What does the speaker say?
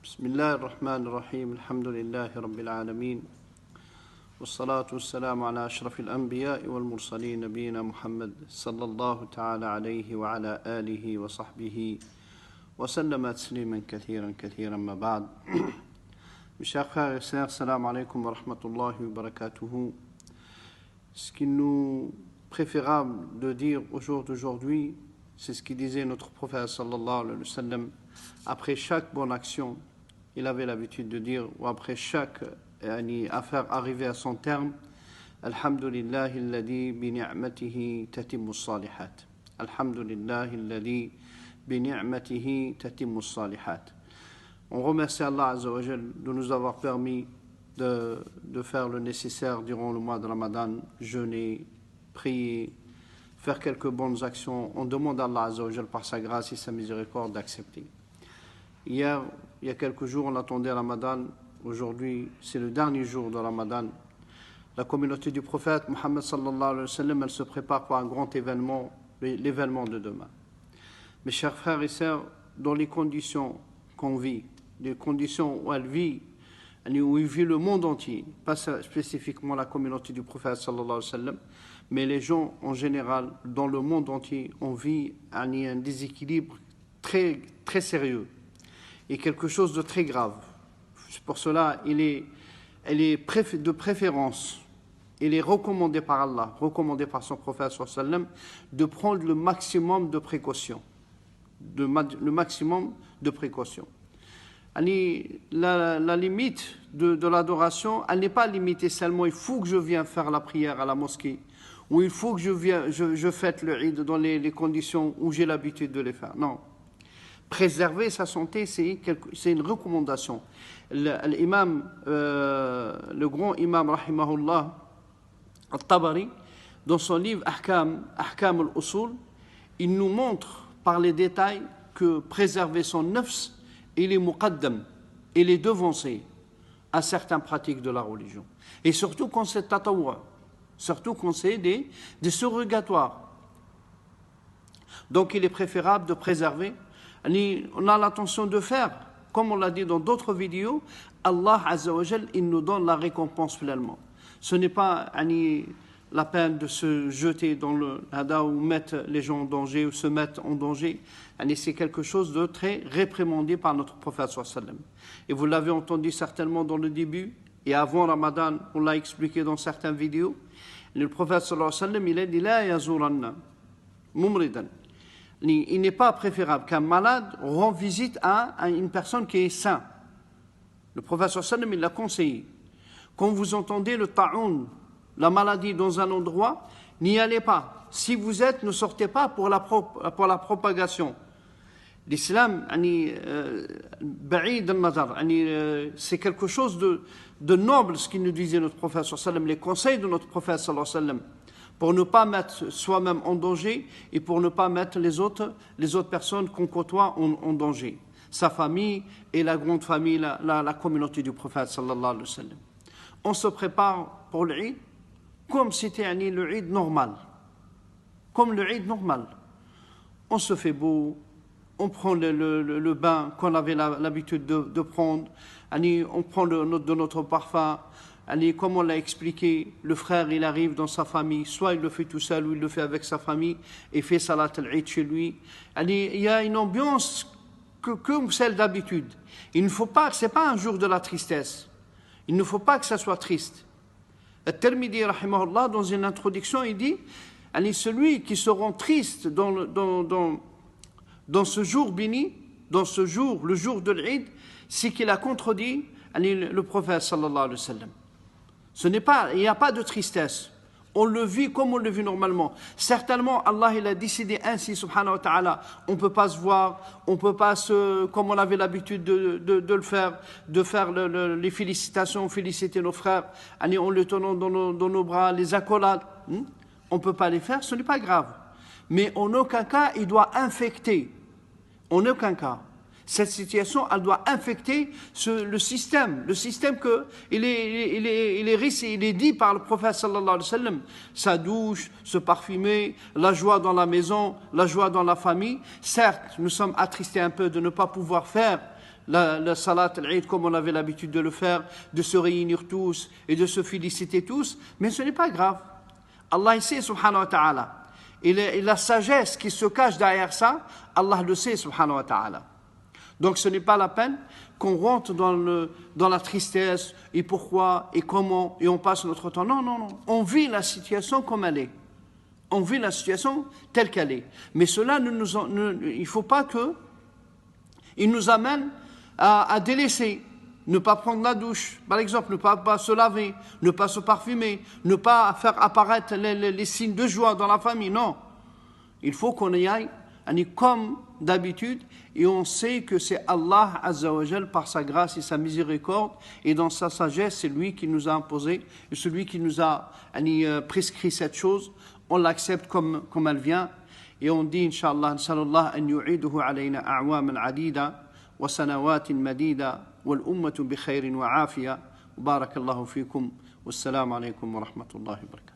بسم الله الرحمن الرحيم الحمد لله رب العالمين والصلاة والسلام على أشرف الأنبياء والمرسلين نبينا محمد صلى الله تعالى عليه وعلى آله وصحبه وسلم تسليما كثيرا كثيرا ما بعد. Mes chers frères et sœurs, salam alaikum wa rahmatullahi wa barakatuhu. Ce qu'il nous préférable de dire au jour d'aujourd'hui, c'est ce qu'il disait notre prophète sallallahu alayhi wa sallam. Après chaque bonne action, il avait l'habitude de dire, ou après chaque affaire arrivée à son terme, Alhamdulillahi alladhi bi ni'matihi tatimmu s-salihat. Alhamdulillahi alladhi bi ni'matihi tatimmu s-salihat. On remercie Allah Azza wa Jal de nous avoir permis de faire le nécessaire durant le mois de Ramadan, jeûner, prier, faire quelques bonnes actions. On demande à Allah Azza wa Jal par sa grâce et sa miséricorde d'accepter. Hier, il y a quelques jours, on attendait Ramadan. Aujourd'hui, c'est le dernier jour de Ramadan. La communauté du prophète Mohammed sallallahu alayhi wa sallam, elle se prépare pour un grand événement, l'événement de demain. Mes chers frères et sœurs, dans les conditions qu'on vit, les conditions où elle vit, où il vit le monde entier, pas spécifiquement la communauté du prophète sallallahu alayhi wa sallam, mais les gens en général, dans le monde entier, on vit un déséquilibre très, très sérieux et quelque chose de très grave. Pour cela, il est de préférence, il est recommandé par Allah, recommandé par son prophète sallallahu alayhi wa sallam, de prendre le maximum de précautions. Le maximum de précautions. La limite de l'adoration, elle n'est pas limitée seulement, il faut que je vienne faire la prière à la mosquée, ou il faut que je fête le Eid dans les conditions où j'ai l'habitude de les faire. Non. Préserver sa santé, c'est une recommandation. Le grand imam, rahimahullah, al-Tabari, dans son livre Ahkam al-Usul, il nous montre par les détails que préserver son nafs, il est muqaddam, il est devancé à certaines pratiques de la religion. Et surtout quand c'est tatawwa, surtout quand c'est des surrogatoires. Donc il est préférable de préserver. On a l'intention de faire, comme on l'a dit dans d'autres vidéos, Allah Azza wa Jal, il nous donne la récompense pleinement. Ce n'est pas la peine de se jeter dans le hada ou mettre les gens en danger ou se mettre en danger. C'est quelque chose de très réprimandé par notre prophète sallallahu alayhi wa sallam. Et vous l'avez entendu certainement dans le début et avant Ramadan, on l'a expliqué dans certaines vidéos. Le prophète sallallahu alayhi wa sallam, il a dit la yazuranna mumridan. Il n'est pas préférable qu'un malade rend visite à une personne qui est saine. Le prophète sallallahu alayhi wa sallam, il l'a conseillé. Quand vous entendez le ta'oun, la maladie dans un endroit, n'y allez pas. Si vous êtes, ne sortez pas pour la propagation. L'islam, c'est quelque chose de noble, ce qu'il nous disait notre prophète sallallahu alayhi wa sallam, les conseils de notre prophète sallallahu alayhi wa sallam, pour ne pas mettre soi-même en danger et pour ne pas mettre les autres personnes qu'on côtoie en danger. Sa famille et la grande famille, la communauté du prophète sallallahu alayhi wa sallam. On se prépare pour le Eid comme si c'était le Eid normal. Comme le Eid normal. On se fait beau, on prend le bain qu'on avait l'habitude de prendre, on prend de notre parfum. Comme on l'a expliqué, le frère il arrive dans sa famille, soit il le fait tout seul ou il le fait avec sa famille et fait salat al-Eid chez lui. Il y a une ambiance comme celle d'habitude. Il ne faut pas, c'est pas un jour de la tristesse. Il ne faut pas que ça soit triste. At-Tirmidhi, rahimahullah, dans une introduction, il dit celui qui se rend triste dans ce jour béni, dans ce jour, le jour de l'Eid, c'est qu'il a contredit le prophète sallallahu alayhi wa sallam. Il n'y a pas de tristesse. On le vit comme on le vit normalement. Certainement, Allah il a décidé ainsi, subhanahu wa ta'ala. On ne peut pas se voir, on ne peut pas comme on avait l'habitude de le faire, de faire les félicitations, féliciter nos frères, en les tenant dans nos bras, les accolades. On ne peut pas les faire, ce n'est pas grave. Mais en aucun cas, il doit infecter. En aucun cas. Cette situation, elle doit infecter le système que il est dit par le prophète sallallahu alayhi wa sallam. Sa douche, se parfumer, la joie dans la maison, la joie dans la famille. Certes, nous sommes attristés un peu de ne pas pouvoir faire la salat al-Eid comme on avait l'habitude de le faire, de se réunir tous et de se féliciter tous, mais ce n'est pas grave. Allah sait, subhanahu wa ta'ala. Et la sagesse qui se cache derrière ça, Allah le sait, subhanahu wa ta'ala. Donc ce n'est pas la peine qu'on rentre dans la tristesse, et pourquoi, et comment, et on passe notre temps. Non, non, non. On vit la situation comme elle est. On vit la situation telle qu'elle est. Mais cela, il ne faut pas qu'il nous amène à délaisser, ne pas prendre la douche, par exemple, ne pas se laver, ne pas se parfumer, ne pas faire apparaître les signes de joie dans la famille. Non. Il faut qu'on y aille comme d'habitude, et on sait que c'est Allah Azza wa Jal par sa grâce et sa miséricorde, et dans sa sagesse, c'est lui qui nous a imposé, et celui qui nous a prescrit cette chose, on l'accepte comme elle vient, et on dit, Inch'Allah, Inch'Allah, an yu'iduhu alayna a'waman adida, wa sanawatin madida, wal ummatu bi khayrin wa afiya, barakallahu fikum, wassalamu alaykum wa rahmatullahi wa barakatuh.